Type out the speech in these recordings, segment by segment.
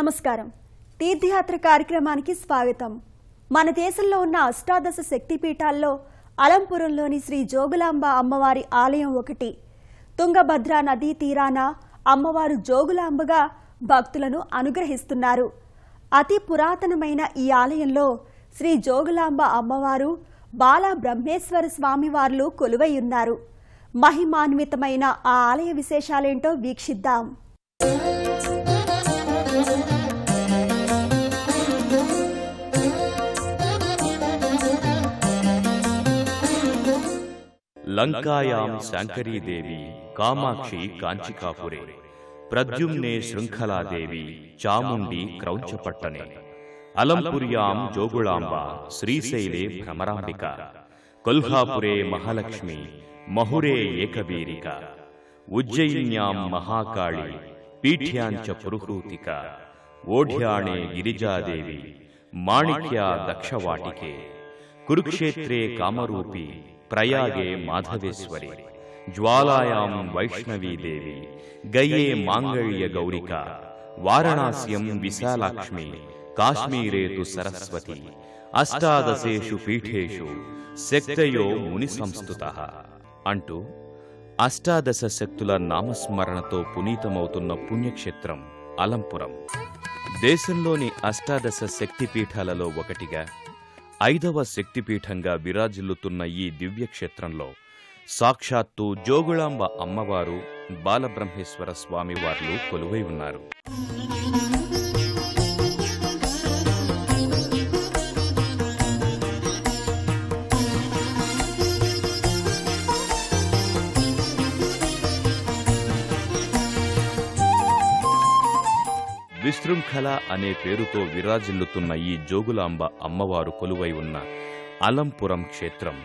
నమస్కారం. తీర్థయాత్ర కార్యక్రమానికి స్వాగతం. మన దేశంలో ఉన్న అష్టాదశ శక్తిపీఠాల్లో అలంపురంలోని శ్రీ జోగులాంబ అమ్మవారి ఆలయం ఒకటి. తుంగభద్ర నదీ తీరాన అమ్మవారు జోగులాంబగా భక్తులను అనుగ్రహిస్తున్నారు. అతి పురాతనమైన ఈ ఆలయంలో శ్రీ జోగులాంబ అమ్మవారు బాల బ్రహ్మేశ్వర స్వామివార్లు కొలువై ఉన్నారు. మహిమాన్వితమైన ఆ ఆలయ విశేషాలేంటో వీక్షిద్దాం. లంకాయాం శాంకరీదేవి కామాక్షి కాంచికాపురే ప్రద్యుమ్నే శృంఖలాదేవి చాముండి క్రౌంచపట్టనే అలంపుర్యాం జోగులాంబ శ్రీశైలే భ్రమరాంబిక కొల్హాపురే మహాలక్ష్మి మహురే ఏకవీరిక ఉజ్జయిన్యాం మహాకాళి పీఠ్యాంచ పురుహూతిక ఓఢ్యాణే గిరిజాదేవి మాణిక్యా దక్షవాటికే కురుక్షేత్రే కామరూపి ప్రయాగే మాధవేశ్వరి జ్వాలాయాం వైష్ణవీదేవి గయే మాంగళ్య గౌరిక వారణాస్యం విశాలాక్ష్మి కాశ్మీరే తు సరస్వతి అష్టాదశేషు పీఠేషు శక్తయో ముని సంస్థుతః అంటూ అష్టాదశ శక్తుల నామస్మరణతో పునీతమవుతున్న పుణ్యక్షేత్రం అలంపురం. దేశంలోని అష్టాదశ శక్తిపీఠాలలో ఒకటిగా 5వ శక్తిపీఠంగా విరాజిల్లుతున్న ఈ దివ్యక్షేత్రంలో సాక్షాత్తు జోగులాంబ అమ్మవారు బాలబ్రహ్మేశ్వర స్వామివార్లు కొలువై ఉన్నారు. విశృంఖల అనే పేరుతో విరాజిల్లుతున్న ఈ జోగులాంబ అమ్మవారు కొలువై ఉన్న అలంపురం క్షేత్రం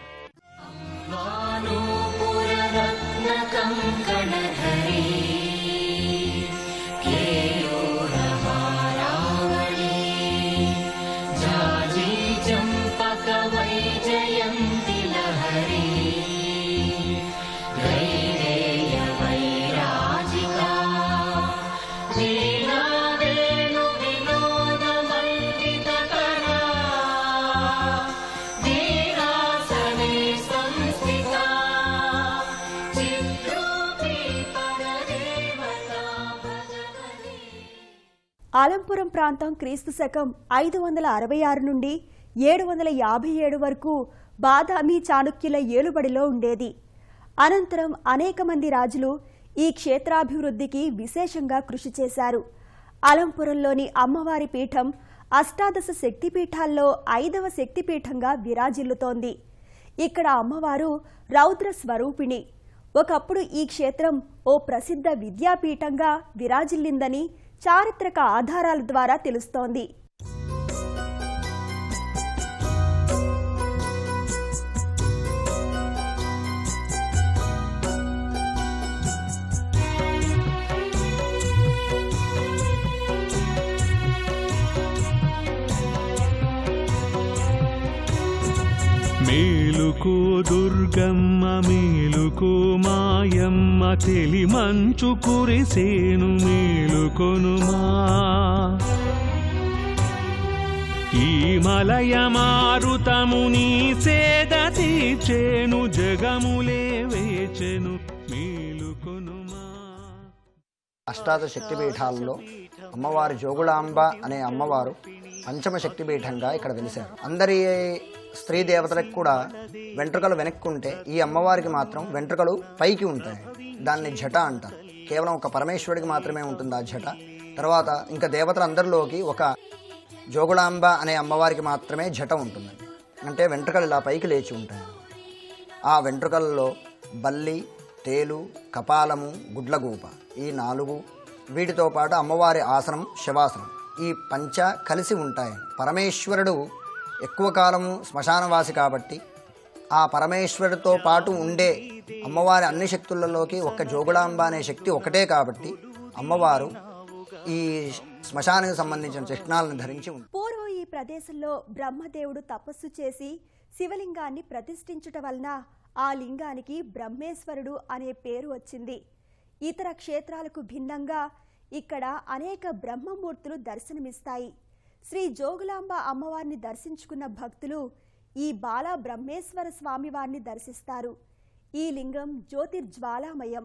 అలంపురం ప్రాంతం క్రీస్తు శకం 566 నుండి 757 వరకు బాదామి చాళుక్యుల ఏలుబడిలో ఉండేది. అనంతరం అనేక మంది రాజులు ఈ క్షేత్రాభివృద్ధికి విశేషంగా కృషి చేశారు. అలంపురంలోని అమ్మవారి పీఠం అష్టాదశ శక్తిపీఠాల్లో 5వ శక్తిపీఠంగా విరాజిల్లుతోంది. ఇక్కడ అమ్మవారు రౌద్ర స్వరూపిణి. ఒకప్పుడు ఈ క్షేత్రం ఓ ప్రసిద్ధ విద్యాపీఠంగా విరాజిల్లిందని చారిత్రక ఆధారాల ద్వారా తెలుస్తోంది. మేలుకో దుర్గమ్మ మేలుకో మాయమ్మ తెలి మంచు కురిసేను మేలుకొనుమా ఈ మలయ మారుతము నీ సేద తీర్చేను జగములే వేచెను మేలుకొనుమా. అష్టాదశ శక్తిపీఠాల్లో అమ్మవారి జోగులాంబ అనే అమ్మవారు పంచమ శక్తిపీఠంగా ఇక్కడ వెలిశారు. అందరి స్త్రీ దేవతలకు కూడా వెంట్రుకలు వెనక్కుంటే ఈ అమ్మవారికి మాత్రం వెంట్రుకలు పైకి ఉంటాయి. దాన్ని జట అంటారు. కేవలం ఒక పరమేశ్వరుడికి మాత్రమే ఉంటుంది ఆ జట. తర్వాత ఇంకా దేవతలందరిలోకి ఒక జోగులాంబ అనే అమ్మవారికి మాత్రమే జట ఉంటుంది. అంటే వెంట్రుకలు ఇలా పైకి లేచి ఉంటాయి. ఆ వెంట్రుకల్లో బల్లి, తేలు, కపాలము, గుడ్లగూప ఈ 4 వీటితో పాటు అమ్మవారి ఆసనం శవాసనం ఈ పంచ కలిసి ఉంటాయి. పరమేశ్వరుడు ఎక్కువ కాలము శ్మశానవాసి కాబట్టి ఆ పరమేశ్వరుడితో పాటు ఉండే అమ్మవారి అన్ని శక్తులలోకి ఒక్క జోగులాంబ అనే శక్తి ఒకటే కాబట్టి అమ్మవారు ఈ శ్మశానానికి సంబంధించిన చిహ్నాలను ధరించి ఉంది. పూర్వం ఈ ప్రదేశంలో బ్రహ్మదేవుడు తపస్సు చేసి శివలింగాన్ని ప్రతిష్ఠించుట వలన ఆ లింగానికి బ్రహ్మేశ్వరుడు అనే పేరు వచ్చింది. ఇతర క్షేత్రాలకు భిన్నంగా ఇక్కడ అనేక బ్రహ్మమూర్తులు దర్శనమిస్తాయి. శ్రీ జోగులాంబ అమ్మవారిని దర్శించుకున్న భక్తులు ఈ బాల బ్రహ్మేశ్వర స్వామివారిని దర్శిస్తారు. ఈ లింగం జ్యోతిర్జ్వాలామయం.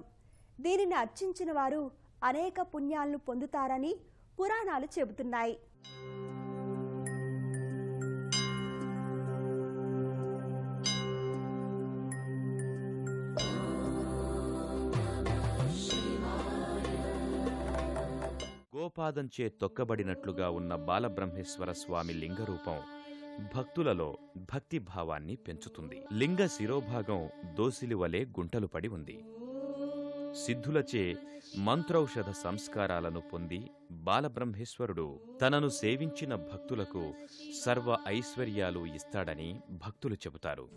దీనిని అర్చించిన వారు అనేక పుణ్యాలను పొందుతారని పురాణాలు చెబుతున్నాయి. గోపాదంచే తొక్కబడినట్లుగా ఉన్న బాలబ్రహ్మేశ్వర స్వామి లింగరూపం భక్తులలో భక్తిభావాన్ని పెంచుతుంది. లింగ శిరోభాగం దోసిలి వలె గుంటలు పడి ఉంది. సిద్ధులచే మంత్రౌషధ సంస్కారాలను పొంది బాలబ్రహ్మేశ్వరుడు తనను సేవించిన భక్తులకు సర్వ ఐశ్వర్యాలు ఇస్తాడని భక్తులు చెబుతారు.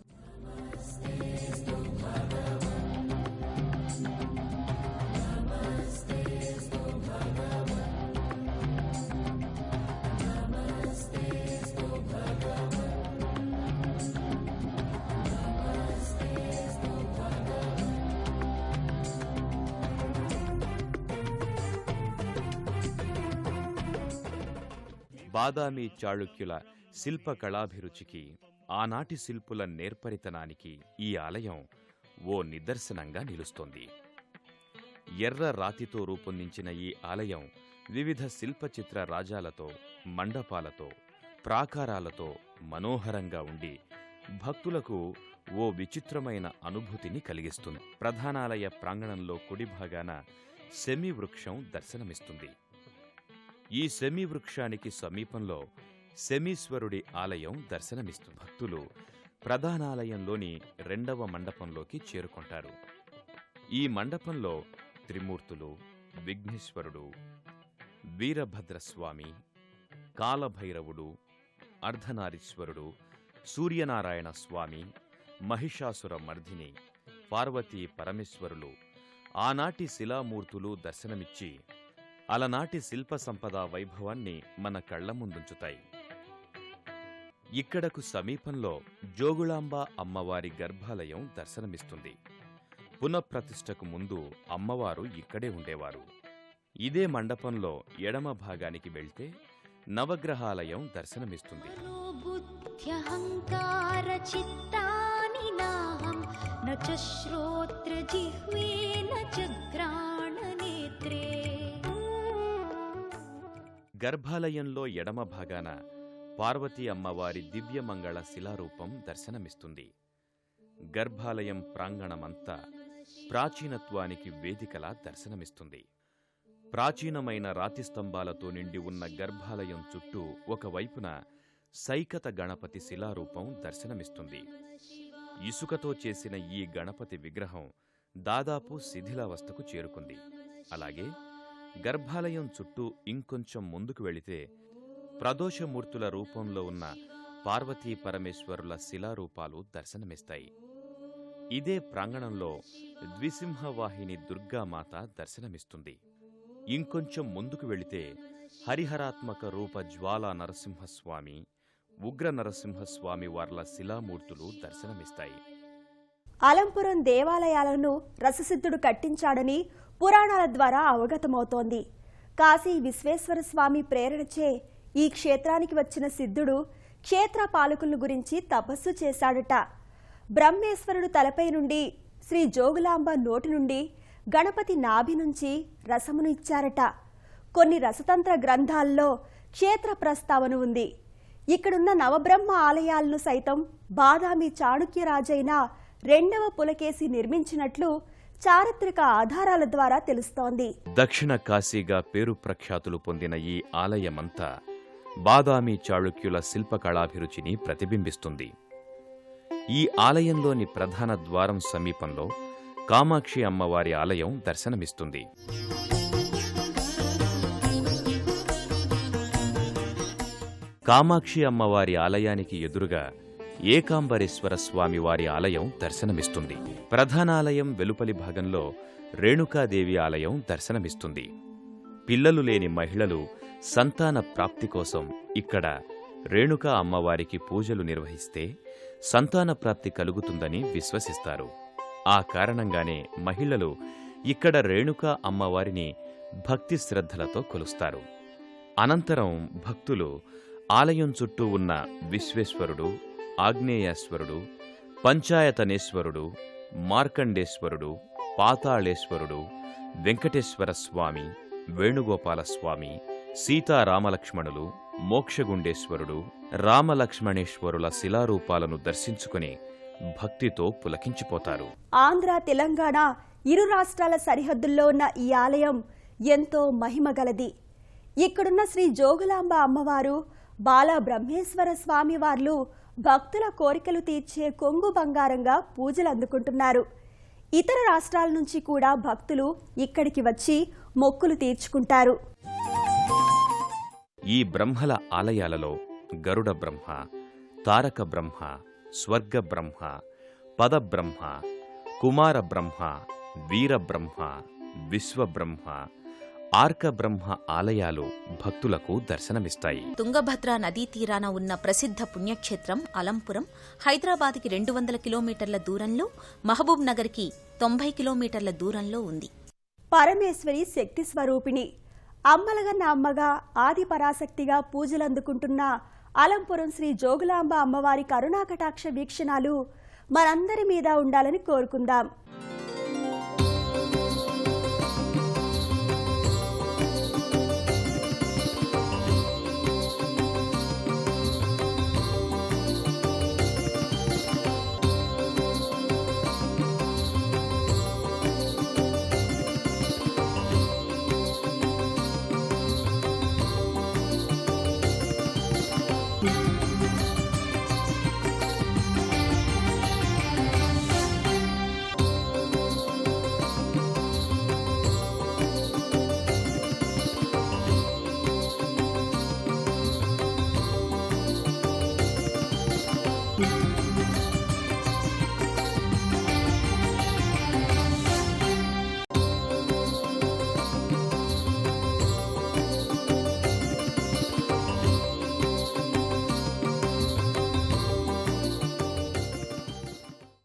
బాదామి చాళుక్యుల శిల్పకళాభిరుచికి, ఆనాటి శిల్పుల నేర్పరితనానికి ఈ ఆలయం ఓ నిదర్శనంగా నిలుస్తోంది. ఎర్ర రాతితో రూపొందించిన ఈ ఆలయం వివిధ శిల్పచిత్ర రాజాలతో, మండపాలతో, ప్రాకారాలతో మనోహరంగా ఉండి భక్తులకు ఓ విచిత్రమైన అనుభూతిని కలిగిస్తుంది. ప్రధానాలయ ప్రాంగణంలో కుడి భాగాన శమీ వృక్షం దర్శనమిస్తుంది. ఈ శమీ వృక్షానికి సమీపంలో శమీశ్వరుడి ఆలయం దర్శనమిస్తుంది. భక్తులు ప్రధానాలయంలోని 2వ మండపంలోకి చేరుకుంటారు. ఈ మండపంలో త్రిమూర్తులు, విఘ్నేశ్వరుడు, వీరభద్రస్వామి, కాలభైరవుడు, అర్ధనారీశ్వరుడు, సూర్యనారాయణ స్వామి, మహిషాసుర మర్దిని, పార్వతీ పరమేశ్వరులు ఆనాటి శిలామూర్తులు దర్శనమిచ్చి అలనాటి శిల్ప సంపద వైభవాన్ని మన కళ్ల ముందుంచుతాయి. ఇక్కడకు సమీపంలో జోగులాంబ అమ్మవారి గర్భాలయం దర్శనమిస్తుంది. పునఃప్రతిష్ఠకు ముందు అమ్మవారు ఇక్కడే ఉండేవారు. ఇదే మండపంలో ఎడమ భాగానికి వెళ్తే నవగ్రహాలయం దర్శనమిస్తుంది. గర్భాలయంలో ఎడమ భాగాన పార్వతీ అమ్మవారి దివ్యమంగళ శిలారూపం దర్శనమిస్తుంది. గర్భాలయం ప్రాంగణమంతా ప్రాచీనత్వానికి వేదికలా దర్శనమిస్తుంది. ప్రాచీనమైన రాతి స్తంభాలతో నిండి ఉన్న గర్భాలయం చుట్టూ ఒకవైపున సైకత గణపతి శిలారూపం దర్శనమిస్తుంది. ఇసుకతో చేసిన ఈ గణపతి విగ్రహం దాదాపు శిథిలావస్థకు చేరుకుంది. అలాగే గర్భాలయం చుట్టూ ఇంకొంచెం ముందుకు వెళితే ప్రదోషమూర్తుల రూపంలో ఉన్న పార్వతీ పరమేశ్వరుల శిలారూపాలు దర్శనమిస్తాయి. ఇదే ప్రాంగణంలో ద్విసింహవాహిని దుర్గామాత దర్శనమిస్తుంది. ఇంకొంచెం ముందుకు వెళితే హరిహరాత్మక రూప జ్వాలా నరసింహస్వామి, ఉగ్ర నరసింహస్వామి వార్ల శిలామూర్తులు దర్శనమిస్తాయి. అలంపురం దేవాలయాలను రససిద్ధుడు కట్టించాడని పురాణాల ద్వారా అవగతమవుతోంది. కాశీ విశ్వేశ్వర స్వామి ప్రేరణచే ఈ క్షేత్రానికి వచ్చిన సిద్ధుడు క్షేత్ర పాలకుల గురించి తపస్సు చేశాడట. బ్రహ్మేశ్వరుడు తలపై నుండి శ్రీ జోగులాంబ నోటి నుండి గణపతి నాభి నుంచి రసమును ఇచ్చారట. కొన్ని రసతంత్ర గ్రంథాల్లో క్షేత్ర ప్రస్తావన ఉంది. ఇక్కడున్న నవబ్రహ్మ ఆలయాలను సైతం బాదామి చాళుక్యరాజైన 2వ పులకేసి నిర్మించినట్లు చారిత్రక ఆధారాల ద్వారా తెలుస్తోంది. దక్షిణ కాశీగా పేరు ప్రఖ్యాతులు పొందిన ఈ ఆలయమంతా బాదామి చాళుక్యుల శిల్పకళాభిరుచిని ప్రతిబింబిస్తుంది. ఈ ఆలయంలోని ప్రధాన ద్వారం సమీపంలో కామాక్షి అమ్మవారి ఆలయం దర్శనమిస్తుంది. కామాక్షి అమ్మవారి ఆలయానికి ఎదురుగా ఏకాంబరేశ్వర స్వామి వారి ఆలయం దర్శనమిస్తుంది. ప్రధానాలయం వెలుపలి భాగంలో రేణుకాదేవి ఆలయం దర్శనమిస్తుంది. పిల్లలు లేని మహిళలు సంతాన ప్రాప్తి కోసం ఇక్కడ రేణుకా అమ్మవారికి పూజలు నిర్వహిస్తే సంతాన ప్రాప్తి కలుగుతుందని విశ్వసిస్తారు. ఆ కారణంగానే మహిళలు ఇక్కడ రేణుకా అమ్మవారిని భక్తి శ్రద్ధలతో కొలుస్తారు. అనంతరం భక్తులు ఆలయం చుట్టూ ఉన్న విశ్వేశ్వరుడు, ఆగ్నేయేశ్వరుడు, పంచాయతనేశ్వరుడు, మార్కండేశ్వరుడు, పాతాళేశ్వరుడు, వెంకటేశ్వర స్వామి, వేణుగోపాలస్వామి, సీతారామలక్ష్మణులు, మోక్షగుండేశ్వరుడు, రామలక్ష్మణేశ్వరుల శిలారూపాలను దర్శించుకుని భక్తితో పులకించిపోతారు. ఆంధ్ర, తెలంగాణ ఇరు రాష్ట్రాల సరిహద్దుల్లో ఉన్న ఈ ఆలయం ఎంతో మహిమగలది. ఇక్కడున్న శ్రీ జోగులాంబ అమ్మవారు, బాల బ్రహ్మేశ్వర స్వామి వార్లు భక్తుల కోరికలు తీర్చే కొంగు బంగారంగా పూజలు అందుకుంటున్నారు. ఇతర రాష్ట్రాల నుంచి కూడా భక్తులు ఇక్కడికి వచ్చి మొక్కులు తీర్చుకుంటారు. ఈ బ్రహ్మల ఆలయాలలో గరుడ బ్రహ్మ, తారక బ్రహ్మ, స్వర్గ బ్రహ్మ, పదబ్రహ్మ, కుమార బ్రహ్మ, వీరబ్రహ్మ, విశ్వబ్రహ్మ, ఆర్క బ్రహ్మ ఆలయాలు భక్తులకు దర్శనమిస్తాయి. తుంగభద్ర నదీ తీరాన ఉన్న ప్రసిద్ధ పుణ్యక్షేత్రం అలంపురం హైదరాబాద్కి 200 కిలోమీటర్ల దూరంలో, మహబూబ్ నగర్కి 90 కిలోమీటర్ల దూరంలో ఉంది. పరమేశ్వరి శక్తి స్వరూపిణి, అమ్మలగన్న అమ్మగా ఆది పరాశక్తిగా పూజలందుకుంటున్న అలంపురం శ్రీ జోగులాంబ అమ్మవారి కరుణాకటాక్ష వీక్షణాలు మనందరి మీద ఉండాలని కోరుకుందాం.